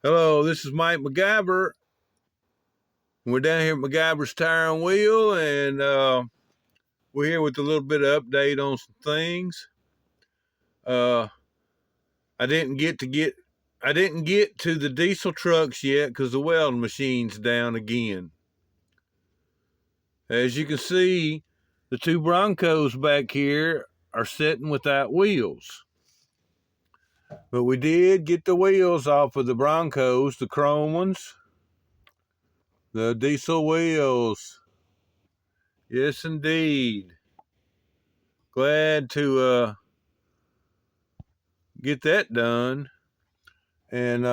Hello, this is Mike MacGyver. We're down here at MacGyver's Tire and Wheel, and we're here with a little bit of update on some things. Uh, I didn't get to the diesel trucks yet because the welding machine's down again. As you can see, the two Broncos back here are sitting without wheels. But we did get the wheels off of the Broncos, the chrome ones, the diesel wheels. Yes, indeed. Glad to get that done. And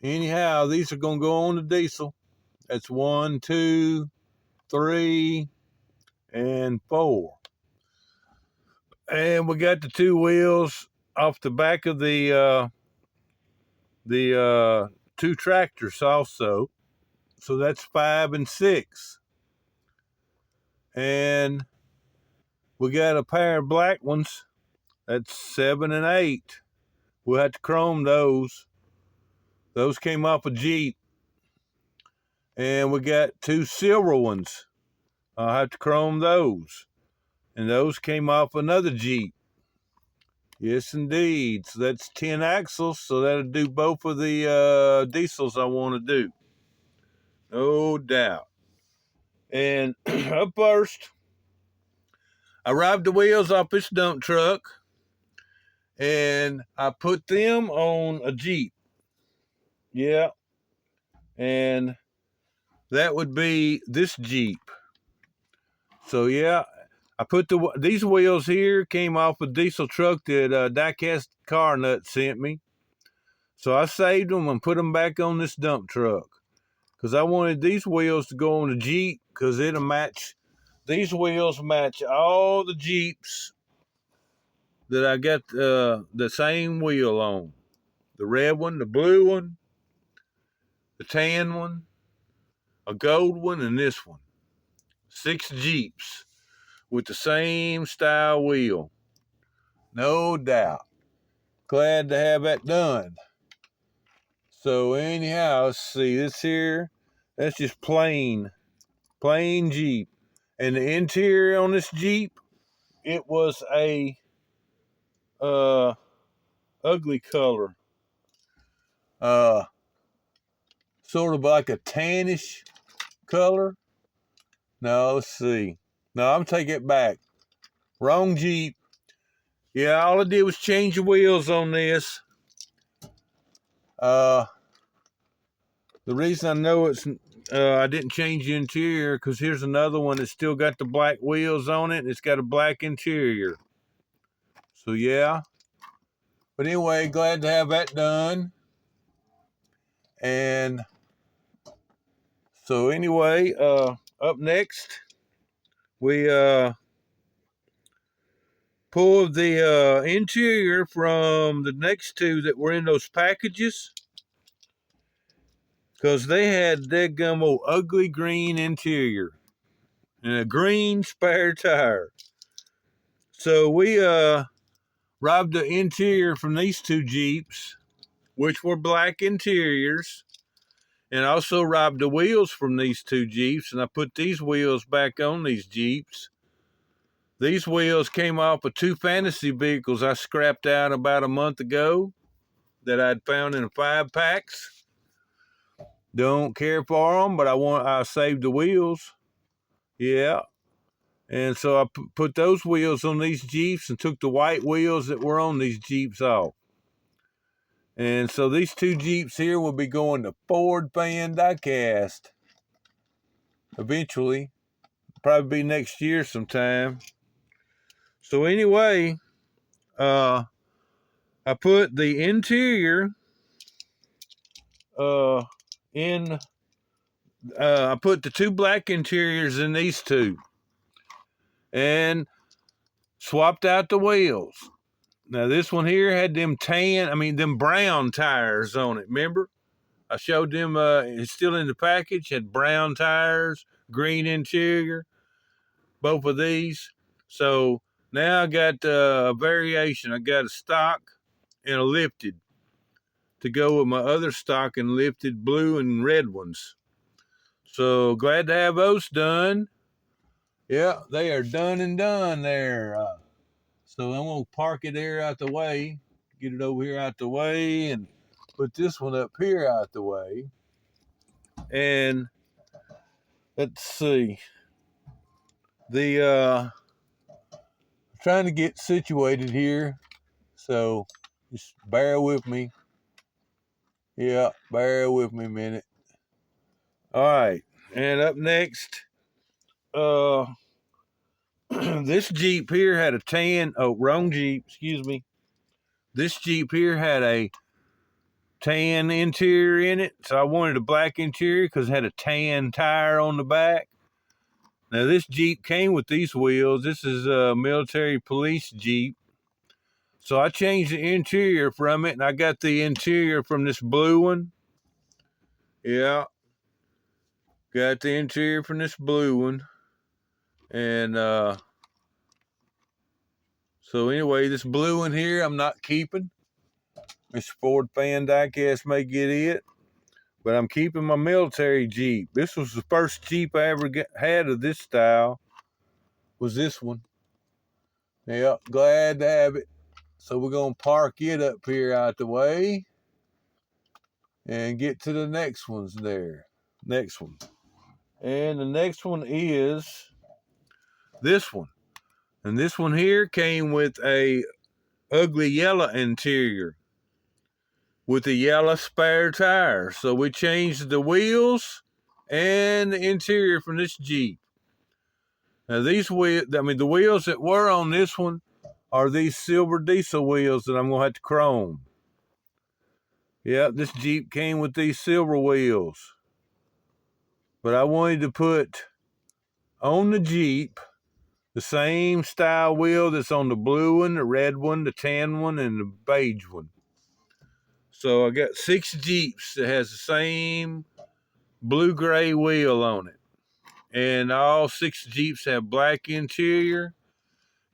anyhow, these are gonna go on the diesel. That's 1, 2, 3, and 4. And we got the two wheels off the back of the two tractors also. So that's 5 and 6. And we got a pair of black ones. That's 7 and 8. We'll have to chrome those. Those came off a Jeep. And we got two silver ones. I'll have to chrome those. And those came off another Jeep. Yes, indeed. So that's 10 axles. So that'll do both of the diesels I want to do. No doubt. And up first, I robbed the wheels off this dump truck and I put them on a Jeep. Yeah. And that would be this Jeep. So yeah, I put these wheels here came off a diesel truck that Diecast Car Nut sent me. So I saved them and put them back on this dump truck because I wanted these wheels to go on the Jeep because it'll match. These wheels match all the Jeeps that I got the same wheel on. The red one, the blue one, the tan one, a gold one, and this one. 6 Jeeps with the same style wheel. No doubt. Glad to have that done. So anyhow, let's see. This here, that's just plain Jeep. And the interior on this Jeep, it was a ugly color. Sort of like a tannish color. No, let's see. No, I'm taking it back. Wrong Jeep. Yeah, all I did was change the wheels on this. The reason I know it's I didn't change the interior because here's another one that's still got the black wheels on it and it's got a black interior. So yeah. But anyway, glad to have that done. And so anyway, up next, we pulled the interior from the next two that were in those packages because they had that gummo ugly green interior and a green spare tire. So we robbed the interior from these two Jeeps, which were black interiors, and also robbed the wheels from these two Jeeps, and I put these wheels back on these Jeeps. These wheels came off of 2 fantasy vehicles I scrapped out about a month ago that I'd found in 5 packs. Don't care for them, but I saved the wheels. Yeah. And so I put those wheels on these Jeeps and took the white wheels that were on these Jeeps off. And so these 2 Jeeps here will be going to Ford Fan Diecast eventually. Probably be next year sometime. So anyway, I put the interior in. I put the 2 black interiors in these 2, and swapped out the wheels. Now this one here had them brown tires on it. Remember, I showed them. It's still in the package. Had brown tires, green interior. Both of these. So now I got a variation. I got a stock and a lifted. to go with my other stock and lifted blue and red ones. So glad to have those done. Yeah, they are done and done there. So I'm going to park it there out the way, get it over here out the way, and put this one up here out the way. And let's see. Trying to get situated here, so just bear with me. Yeah, bear with me a minute. All right, and up next, this Jeep here had a tan. Oh, wrong Jeep. Excuse me. This Jeep here had a tan interior in it, so I wanted a black interior because it had a tan tire on the back. Now this Jeep came with these wheels. This is a military police Jeep. So I changed the interior from it, and I got the interior from this blue one. Yeah, got the interior from this blue one. And so anyway, this blue one here I'm not keeping. Mr. Ford Fan Diecast may get it, but I'm keeping my military Jeep. This was the first Jeep I ever had of this style, was this one. Yeah, glad to have it. So we're going to park it up here out the way and get to the next ones there. Next one. And the next one is this one. And this one here came with a ugly yellow interior with a yellow spare tire. So we changed the wheels and the interior from this Jeep. Now these wheels, the wheels that were on this one are these silver diesel wheels that I'm going to have to chrome. Yeah, this Jeep came with these silver wheels. But I wanted to put on the Jeep the same style wheel that's on the blue one, the red one, the tan one, and the beige one. So I got 6 Jeeps that has the same blue-gray wheel on it. And all 6 Jeeps have black interior.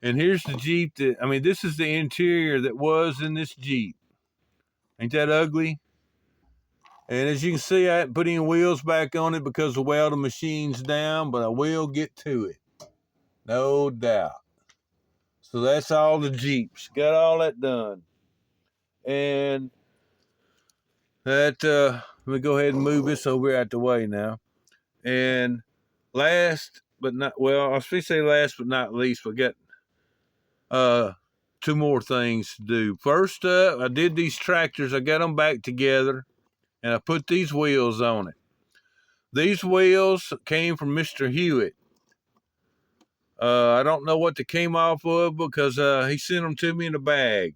And here's the Jeep this is the interior that was in this Jeep. Ain't that ugly? And as you can see, I hadn't put any wheels back on it because the welding machine's down, but I will get to it. No doubt. So that's all the Jeeps. Got all that done. And that, let me go ahead and move this over out the way now. And last but not, well, I was going to say last but not least, we got 2 more things to do. First up, I did these tractors. I got them back together, and I put these wheels on it. These wheels came from Mr. Hewitt. I don't know what they came off of because he sent them to me in a bag.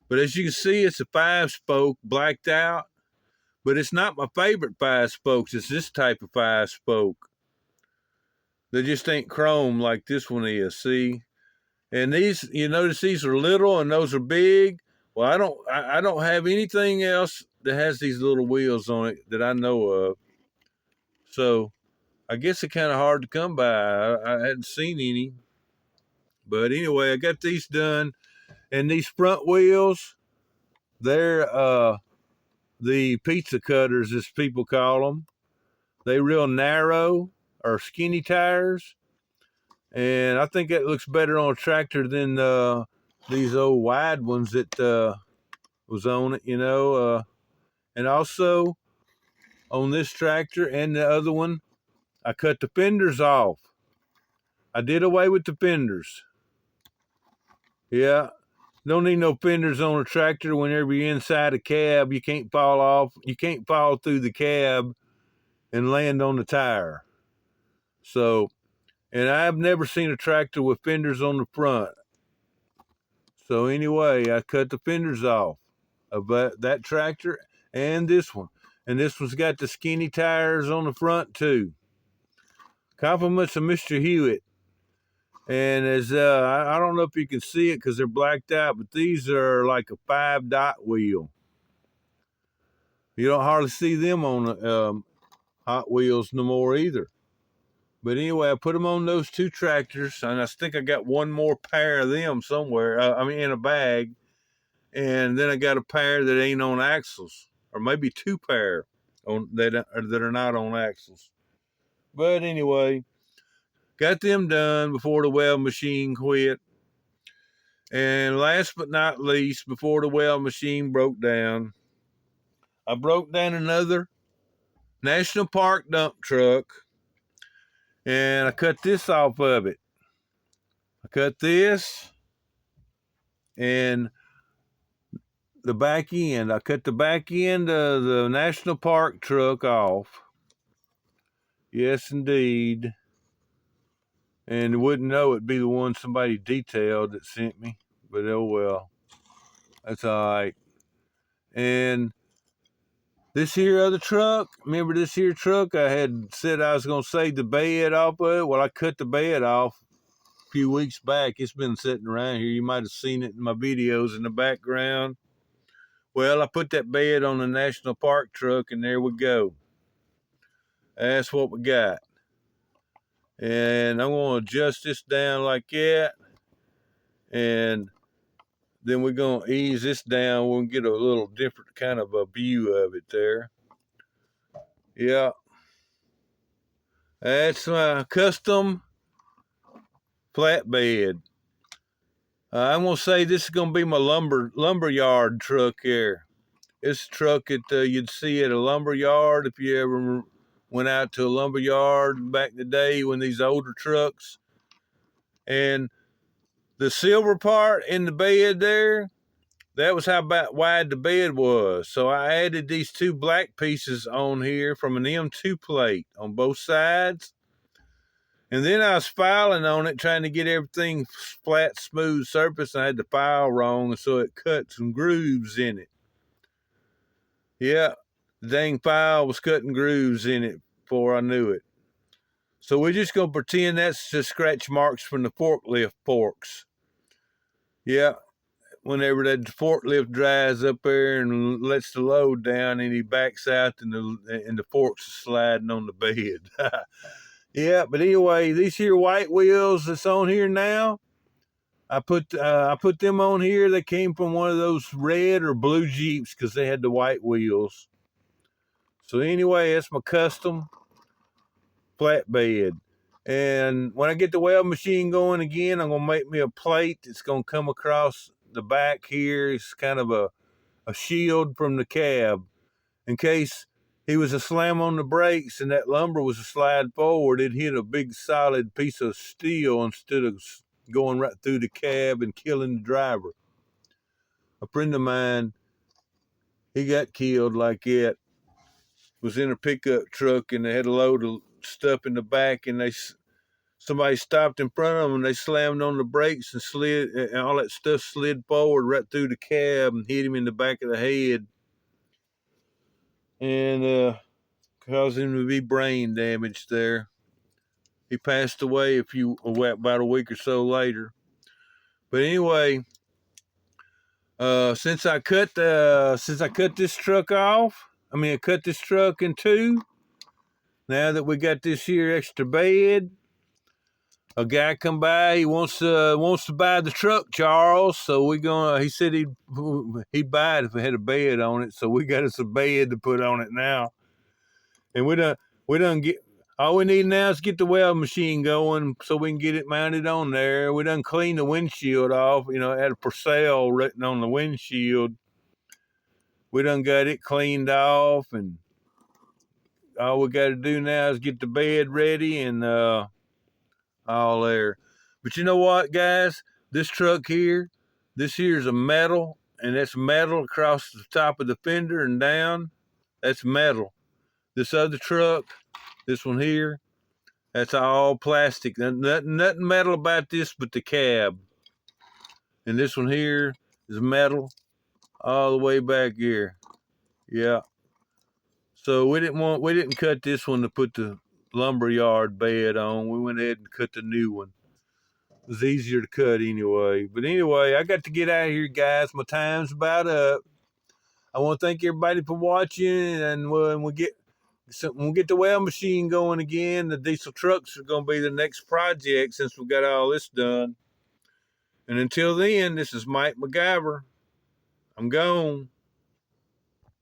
But as you can see, it's a 5-spoke blacked out. But it's not my favorite 5-spokes. It's this type of 5-spoke. They just ain't chrome like this one is, see? And these, you notice these are little and those are big. Well, I don't have anything else that has these little wheels on it that I know of. So I guess it's kind of hard to come by. I hadn't seen any. But anyway, I got these done. And these front wheels, they're the pizza cutters, as people call them. They real narrow or skinny tires. And I think that looks better on a tractor than these old wide ones that was on it, and also on this tractor and the other one, I cut the fenders off. I did away with the fenders. Yeah, don't need no fenders on a tractor whenever you're inside a cab. You can't fall off. You can't fall through the cab and land on the tire. So, and I've never seen a tractor with fenders on the front. So anyway, I cut the fenders off of that tractor and this one. And this one's got the skinny tires on the front too. Compliments of Mr. Hewitt. And as I don't know if you can see it because they're blacked out, but these are like a 5-dot wheel. You don't hardly see them on Hot Wheels no more either. But anyway, I put them on those 2 tractors, and I think I got one more pair of them somewhere. In a bag. and then I got a pair that ain't on axles, or maybe 2 pair on that are not on axles. But anyway, got them done before the weld machine quit. And last but not least, before the weld machine broke down, I broke down another National Park dump truck, and I cut this off of it. I cut this and the back end. I cut the back end of the National Park truck off. Yes, indeed. And wouldn't know it'd be the one somebody detailed that sent me, but oh well. That's all right. And this here other truck, remember this here truck? I had said I was going to save the bed off of it. Well, I cut the bed off a few weeks back. It's been sitting around here. You might have seen it in my videos in the background. Well, I put that bed on the National Park truck, and there we go. That's what we got. And I'm going to adjust this down like that. And then we're going to ease this down. We'll get a little different kind of a view of it there. Yeah. That's my custom flatbed. I'm going to say this is going to be my lumber yard truck here. It's a truck that you'd see at a lumber yard if you ever went out to a lumber yard back in the day when these older trucks. And the silver part in the bed there, that was how about wide the bed was. So I added these 2 black pieces on here from an M2 plate on both sides. And then I was filing on it, trying to get everything flat, smooth surface. I had the file wrong, so it cut some grooves in it. Yeah, the dang file was cutting grooves in it before I knew it. So we're just going to pretend that's just scratch marks from the forklift forks. Yeah, whenever that forklift drives up there and lets the load down and he backs out and the forks are sliding on the bed. Yeah, but anyway, these here white wheels that's on here now, I put them on here. They came from one of those red or blue Jeeps because they had the white wheels. So anyway, that's my custom flatbed. And when I get the weld machine going again, I'm going to make me a plate that's going to come across the back here. It's kind of a shield from the cab in case he was a slam on the brakes and that lumber was a slide forward. It hit a big solid piece of steel instead of going right through the cab and killing the driver. A friend of mine, he got killed like that. Was in a pickup truck and they had a load of stuff in the back, and somebody stopped in front of them and they slammed on the brakes and slid, and all that stuff slid forward right through the cab and hit him in the back of the head. And caused him to be brain damaged there. He passed away about a week or so later. But anyway, since I cut this truck off, I cut this truck in 2. Now that we got this here extra bed, a guy come by. He wants to buy the truck, Charles. So he said he'd buy it if it had a bed on it. So we got us a bed to put on it now. And we done get, all we need now is get the weld machine going so we can get it mounted on there. We done cleaned the windshield off. It had a for sale written on the windshield. We done got it cleaned off, and all we got to do now is get the bed ready and all there. But you know what, guys? This truck here, this here is a metal, and that's metal across the top of the fender and down. That's metal. This other truck, this one here, that's all plastic. Nothing metal about this but the cab. And this one here is metal all the way back here. Yeah. So we didn't cut this one to put the lumberyard bed on. We went ahead and cut the new one. It was easier to cut anyway. But anyway, I got to get out of here, guys. My time's about up. I want to thank everybody for watching, and when we get the weld machine going again, the diesel trucks are going to be the next project since we got all this done. And until then, this is Mike MacGyver. I'm gone.